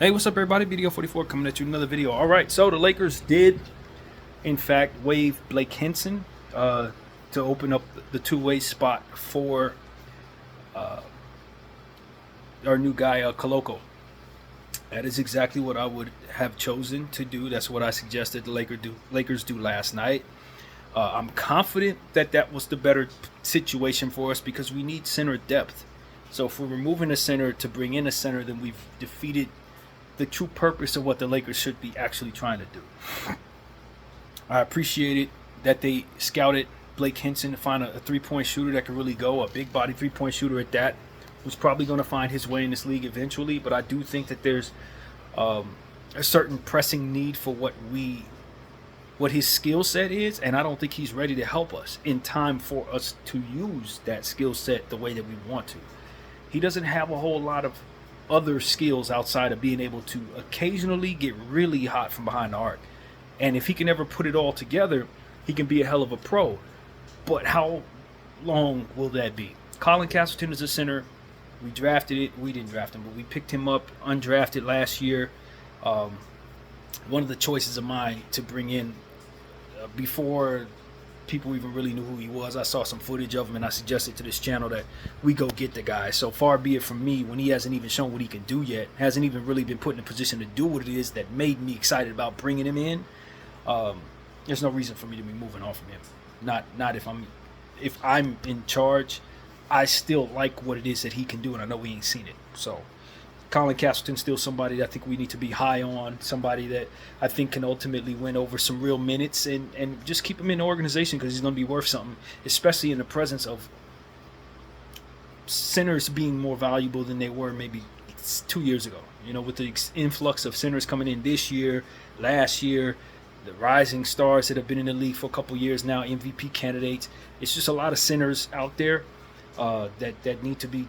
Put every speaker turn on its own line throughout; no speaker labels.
Hey, what's up, everybody? Video 44 coming at you with another video. All right, so the Lakers did, in fact, waive Blake Hinson to open up the two-way spot for our new guy, Koloko. That is exactly what I would have chosen to do. That's what I suggested the Lakers do last night. I'm confident that that was the better situation for us because we need center depth. So if we're removing a center to bring in a center, then we've defeated the true purpose of what the Lakers should be actually trying to do. I appreciated that they scouted Blake Hinson to find a three-point shooter that could really go, a big body three-point shooter at that, who's probably going to find his way in this league eventually. But I do think that there's a certain pressing need for what his skill set is, and I don't think he's ready to help us in time for us to use that skill set the way that we want to. He doesn't have a whole lot of other skills outside of being able to occasionally get really hot from behind the arc. And if he can ever put it all together, he can be a hell of a pro. But how long will that be? Colin Castleton is a center. We didn't draft him, but we picked him up undrafted last year. One of the choices of mine to bring in before people even really knew who he was. I saw some footage of him and I suggested to this channel that we go get the guy. So far be it from me when he hasn't even shown what he can do yet, hasn't even really been put in a position to do what it is that made me excited about bringing him in. There's no reason for me to be moving on from him. Not if I'm in charge. I still like what it is that he can do, and I know we ain't seen it. So Colin Castleton's still somebody that I think we need to be high on, somebody that I think can ultimately win over some real minutes and just keep him in the organization because he's going to be worth something, especially in the presence of centers being more valuable than they were maybe 2 years ago. You know, with the influx of centers coming in this year, last year, the rising stars that have been in the league for a couple years now, MVP candidates. It's just a lot of centers out there that need to be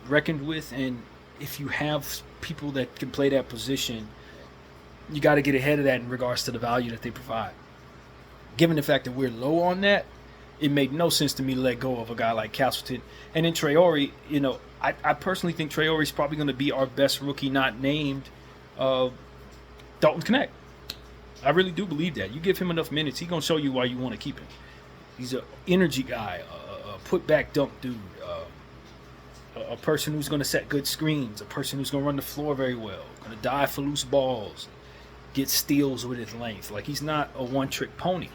reckoned with, and if you have people that can play that position, you got to get ahead of that in regards to the value that they provide. Given the fact that we're low on that, it made no sense to me to let go of a guy like Castleton. And then Traore, you know, I personally think Traore is probably going to be our best rookie not named Dalton Knecht. I really do believe that. You give him enough minutes, he's going to show you why you want to keep him. He's an energy guy, a put-back dunk dude, a person who's going to set good screens, a person who's going to run the floor very well, going to dive for loose balls, get steals with his length. Like, he's not a one-trick pony.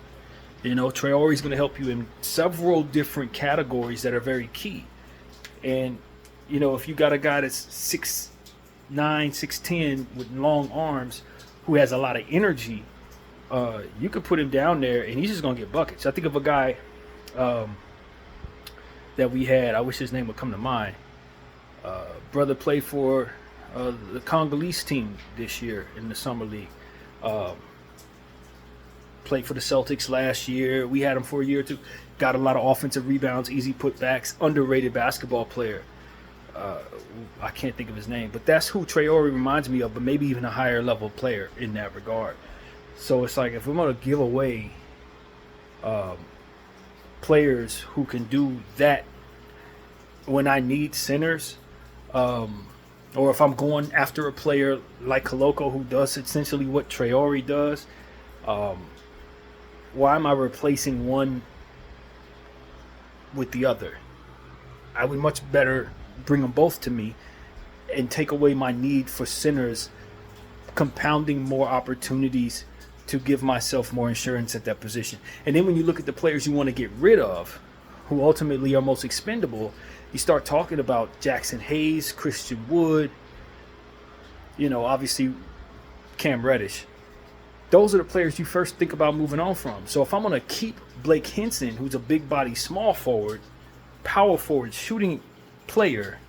You know, Traore's going to help you in several different categories that are very key. And, you know, if you got a guy that's 6'9", 6'10", with long arms who has a lot of energy, you could put him down there and he's just going to get buckets. I think of a guy that we had, I wish his name would come to mind. Brother played for the Congolese team this year in the Summer League. Played for the Celtics last year. We had him for a year or two. Got a lot of offensive rebounds, easy putbacks, underrated basketball player. I can't think of his name, but that's who Traore reminds me of, but maybe even a higher level player in that regard. So it's like, if we're going to give away players who can do that when I need centers, or if I'm going after a player like Koloko who does essentially what Traore does, why am I replacing one with the other? I would much better bring them both to me and take away my need for centers, compounding more opportunities to give myself more insurance at that position. And then when you look at the players you want to get rid of, who ultimately are most expendable, you start talking about Jackson Hayes, Christian Wood, you know, obviously Cam Reddish. Those are the players you first think about moving on from. So if I'm going to keep Blake Hinson, who's a big body, small forward, power forward, shooting player,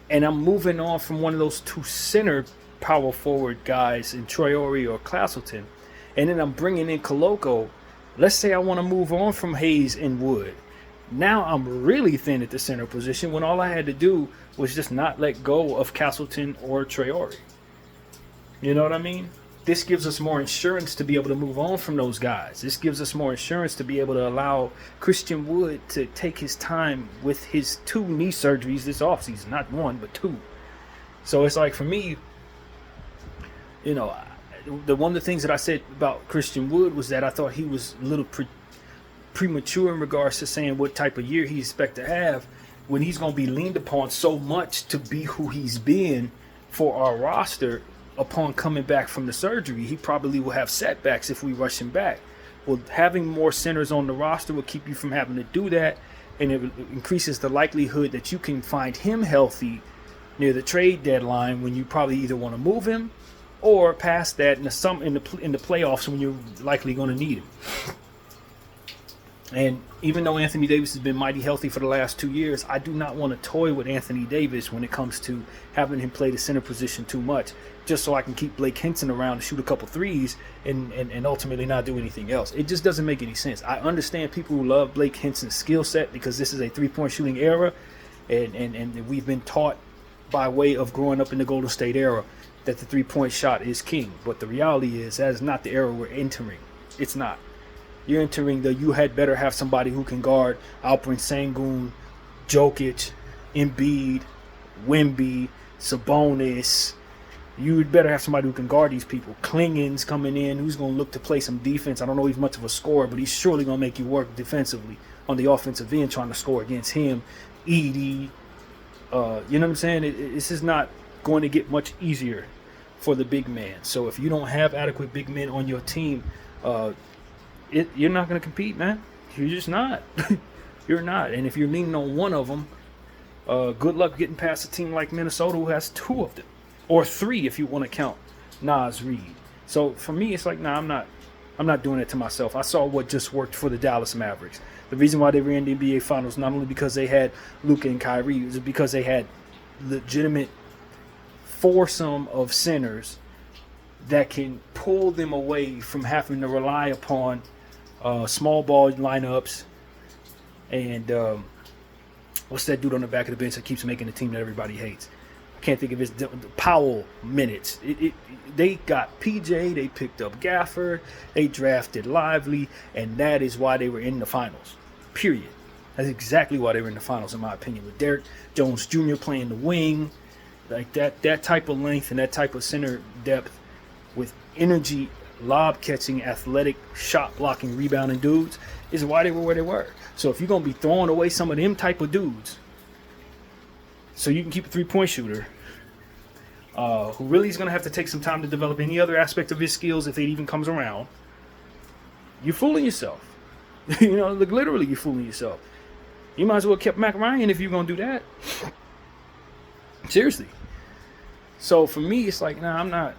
and I'm moving on from one of those two center power forward guys in Traore or Castleton, and then I'm bringing in Koloko, let's say I want to move on from Hayes and Wood. Now I'm really thin at the center position when all I had to do was just not let go of Castleton or Traore. You know what I mean? This gives us more insurance to be able to move on from those guys. This gives us more insurance to be able to allow Christian Wood to take his time with his 2 knee surgeries this offseason. Not 1, but 2. So it's like, for me, You know, the one of the things that I said about Christian Wood was that I thought he was a little premature in regards to saying what type of year he expect to have when he's going to be leaned upon so much to be who he's been for our roster upon coming back from the surgery. He probably will have setbacks if we rush him back. Well, having more centers on the roster will keep you from having to do that, and it increases the likelihood that you can find him healthy near the trade deadline when you probably either want to move him or past that in the playoffs when you're likely going to need him. And even though Anthony Davis has been mighty healthy for the last 2 years, I do not want to toy with Anthony Davis when it comes to having him play the center position too much, just so I can keep Blake Hinson around to shoot a couple threes and ultimately not do anything else. It just doesn't make any sense. I understand people who love Blake Hinson's skill set because this is a three-point shooting era, and we've been taught by way of growing up in the Golden State era that the three-point shot is king. But the reality is that is not the era we're entering. It's not. You're entering you had better have somebody who can guard Alperen Sengun, Jokic, Embiid, Wemby, Sabonis. You'd better have somebody who can guard these people. Klingen's coming in, who's going to look to play some defense. I don't know if he's much of a scorer, but he's surely going to make you work defensively on the offensive end trying to score against him. Edie, you know what I'm saying? This is not going to get much easier for the big man. So if you don't have adequate big men on your team, you're not going to compete, man. You're just not. You're not. And if you're leaning on one of them, good luck getting past a team like Minnesota who has two of them. Or three if you want to count Naz Reid. So for me, it's like, nah, I'm not doing it to myself. I saw what just worked for the Dallas Mavericks. The reason why they were in the NBA Finals, not only because they had Luka and Kyrie, it was because they had legitimate foursome of centers that can pull them away from having to rely upon small ball lineups and what's that dude on the back of the bench that keeps making the team that everybody hates? I can't think of his Powell minutes. They got PJ, they picked up Gafford, they drafted Lively, and that is why they were in the finals. Period. That's exactly why they were in the finals, in my opinion. With Derrick Jones Jr. playing the wing, like that type of length and that type of center depth with energy, lob catching, athletic, shot blocking, rebounding dudes is why they were where they were. So if you're gonna be throwing away some of them type of dudes, so you can keep a three-point shooter who really is gonna have to take some time to develop any other aspect of his skills if it even comes around, you're fooling yourself. You know, like literally, you're fooling yourself. You might as well kept Mac Ryan if you're gonna do that. Seriously. So for me, it's like, nah, I'm not.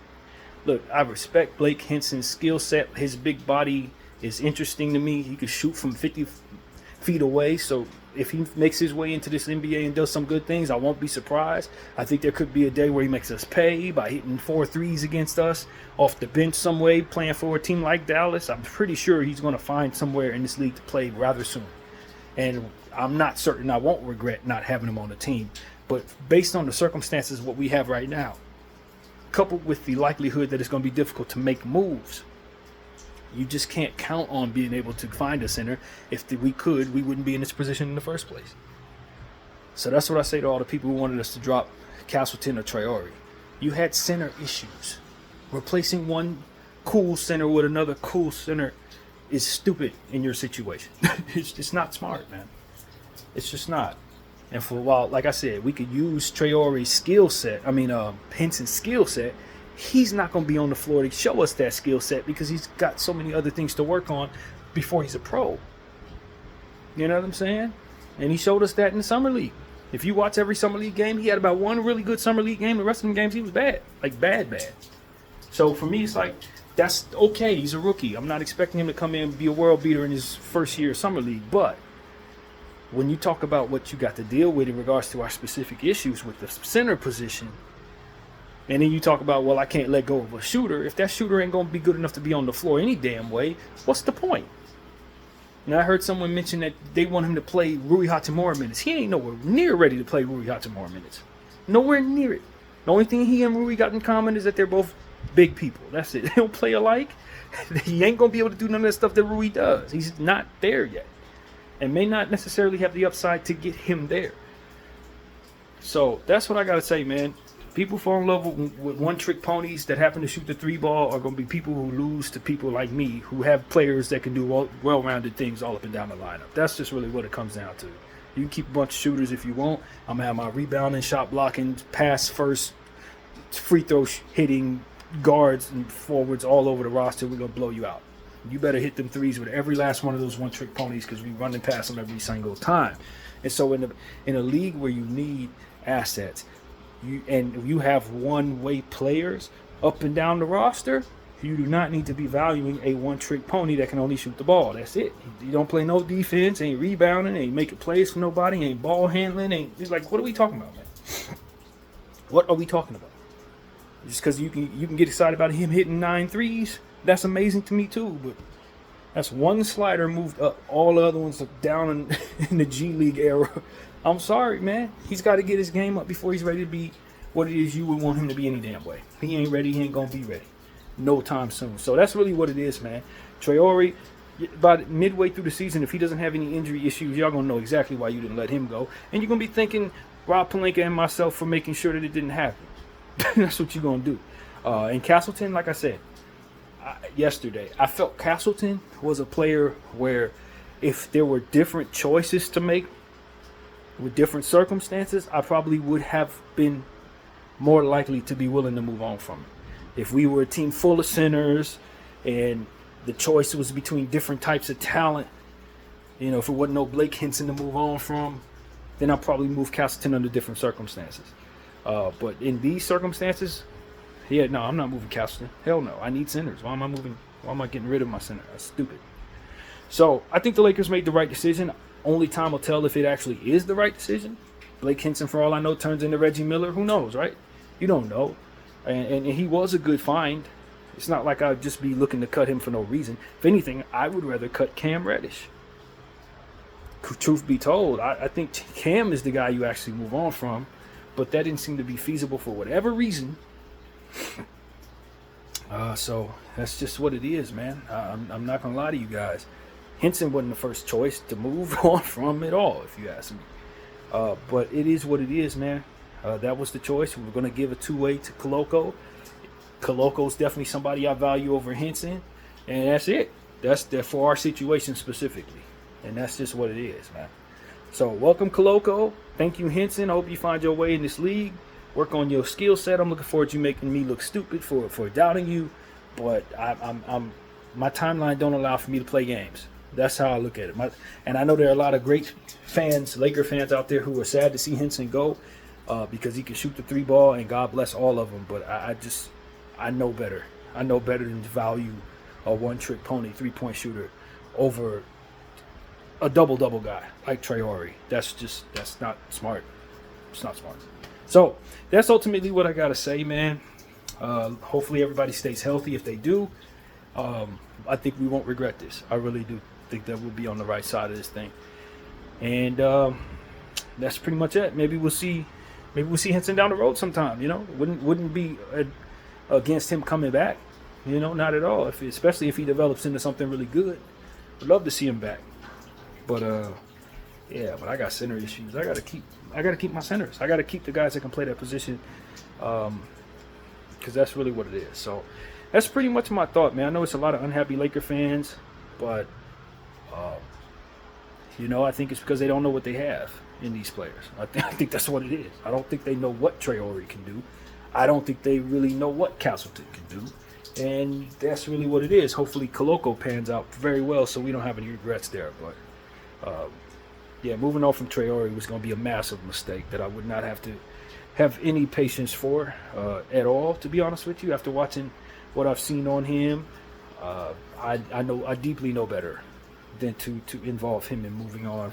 Look, I respect Blake Hinson's skill set. His big body is interesting to me. He can shoot from 50 feet away. So if he makes his way into this NBA and does some good things, I won't be surprised. I think there could be a day where he makes us pay by hitting 4 threes against us off the bench some way, playing for a team like Dallas. I'm pretty sure he's going to find somewhere in this league to play rather soon. And I'm not certain I won't regret not having him on the team. But based on the circumstances of what we have right now, coupled with the likelihood that it's going to be difficult to make moves, you just can't count on being able to find a center. If we could, we wouldn't be in this position in the first place. So that's what I say to all the people who wanted us to drop Castleton or Traore. You had center issues. Replacing one cool center with another cool center is stupid in your situation. It's just not smart, man. It's just not. And for a while, like I said, we could use Traore's skill set. Henson's skill set. He's not going to be on the floor to show us that skill set because he's got so many other things to work on before he's a pro. You know what I'm saying? And he showed us that in the Summer League. If you watch every Summer League game, he had about one really good Summer League game. The rest of the games, he was bad. Like, bad. So for me, it's like, that's okay. He's a rookie. I'm not expecting him to come in and be a world beater in his first year of Summer League. But when you talk about what you got to deal with in regards to our specific issues with the center position, and then you talk about, well, I can't let go of a shooter. If that shooter ain't going to be good enough to be on the floor any damn way, what's the point? And I heard someone mention that they want him to play Rui Hachimura minutes. He ain't nowhere near ready to play Rui Hachimura minutes. Nowhere near it. The only thing he and Rui got in common is that they're both big people. That's it. They don't play alike. He ain't going to be able to do none of that stuff that Rui does. He's not there yet. And may not necessarily have the upside to get him there. So that's what I got to say, man. People fall in love with one-trick ponies that happen to shoot the three ball are going to be people who lose to people like me who have players that can do well-rounded things all up and down the lineup. That's just really what it comes down to. You can keep a bunch of shooters if you want. I'm going to have my rebounding, shot blocking, pass first, free throw hitting guards and forwards all over the roster. We're going to blow you out. You better hit them threes with every last one of those one-trick ponies because we running past them every single time. And so in a league where you need assets, you have one-way players up and down the roster, you do not need to be valuing a one-trick pony that can only shoot the ball. That's it. You don't play no defense, ain't rebounding, ain't making plays for nobody, ain't ball handling, it's like, what are we talking about, man? What are we talking about? Just because you can get excited about him hitting 9 threes, that's amazing to me too, but that's one slider moved up. All the other ones are down in the G League era. I'm sorry, man. He's got to get his game up before he's ready to be what it is you would want him to be any damn way. He ain't ready. He ain't going to be ready. No time soon. So that's really what it is, man. Traore, about midway through the season, if he doesn't have any injury issues, y'all going to know exactly why you didn't let him go. And you're going to be thanking Rob Pelinka and myself for making sure that it didn't happen. That's what you're going to do. And Castleton, like I said, yesterday, I felt Castleton was a player where if there were different choices to make with different circumstances, I probably would have been more likely to be willing to move on from it. If we were a team full of centers and the choice was between different types of talent, if it wasn't no Blake Hinson to move on from, then I'll probably move Castleton under different circumstances. But in these circumstances, no, I'm not moving Castleton. Hell no. I need centers. Why am I getting rid of my center? That's stupid. So I think the Lakers made the right decision. Only time will tell if it actually is the right decision. Blake Hinson, for all I know, turns into Reggie Miller. Who knows, right? You don't know. And he was a good find. It's not like I'd just be looking to cut him for no reason. If anything, I would rather cut Cam Reddish. Truth be told, I think Cam is the guy you actually move on from. But that didn't seem to be feasible for whatever reason. So that's just what it is, man. I'm not going to lie to you guys. Hinson wasn't the first choice to move on from at all, if you ask me. But it is what it is, man. That was the choice. We were going to give a two-way to Koloko. Koloko's definitely somebody I value over Hinson. And that's it. That's for our situation specifically. And that's just what it is, man. So welcome, Koloko. Thank you, Hinson. I hope you find your way in this league. Work on your skill set. I'm looking forward to you making me look stupid for doubting you. But my timeline don't allow for me to play games. That's how I look at it. And I know there are a lot of great fans, Laker fans out there who are sad to see Hinson go because he can shoot the three ball, and God bless all of them. But I know better. I know better than to value a one-trick pony three-point shooter over a double-double guy like Traore. That's not smart. It's not smart. So that's ultimately what I got to say, man. Hopefully everybody stays healthy. If they do, I think we won't regret this. I really do think that we'll be on the right side of this thing. And that's pretty much it. Maybe we'll see Hinson down the road sometime. Wouldn't be against him coming back. Not at all. Especially if he develops into something really good. Would love to see him back. But but I got center issues. I gotta keep my centers. I gotta keep the guys that can play that position. Because that's really what it is. So that's pretty much my thought, man. I know it's a lot of unhappy Laker fans, but I think it's because they don't know what they have in these players. I think that's what it is. I don't think they know what Traore can do. I don't think they really know what Castleton can do. And that's really what it is. Hopefully Koloko pans out very well so we don't have any regrets there. But moving on from Traore was going to be a massive mistake that I would not have to have any patience for at all, to be honest with you. After watching what I've seen on him, I deeply know better than to involve him in moving on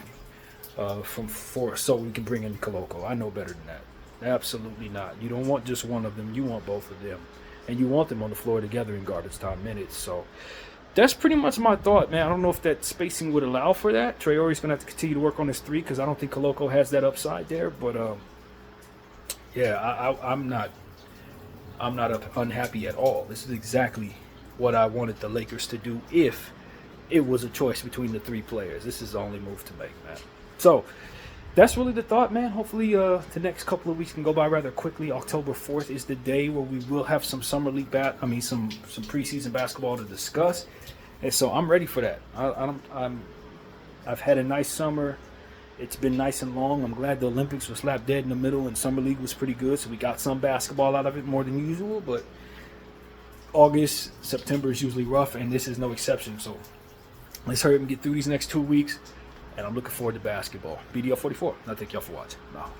so we can bring in Koloko. I know better than that. Absolutely not. You don't want just one of them. You want both of them. And you want them on the floor together in garbage time minutes. So that's pretty much my thought, man. I don't know if that spacing would allow for that. Traore's going to have to continue to work on his three because I don't think Koloko has that upside there. But, I'm not unhappy at all. This is exactly what I wanted the Lakers to do if it was a choice between the three players. This is the only move to make, man. So that's really the thought, man. Hopefully, the next couple of weeks can go by rather quickly. October 4th is the day where we will have some summer league some preseason basketball to discuss, and so I'm ready for that. I've had a nice summer. It's been nice and long. I'm glad the Olympics was slap dead in the middle, and summer league was pretty good, so we got some basketball out of it more than usual. But August, September is usually rough, and this is no exception. So let's hurry up and get through these next 2 weeks. And I'm looking forward to basketball. BDL 44. I thank y'all for watching. Bye.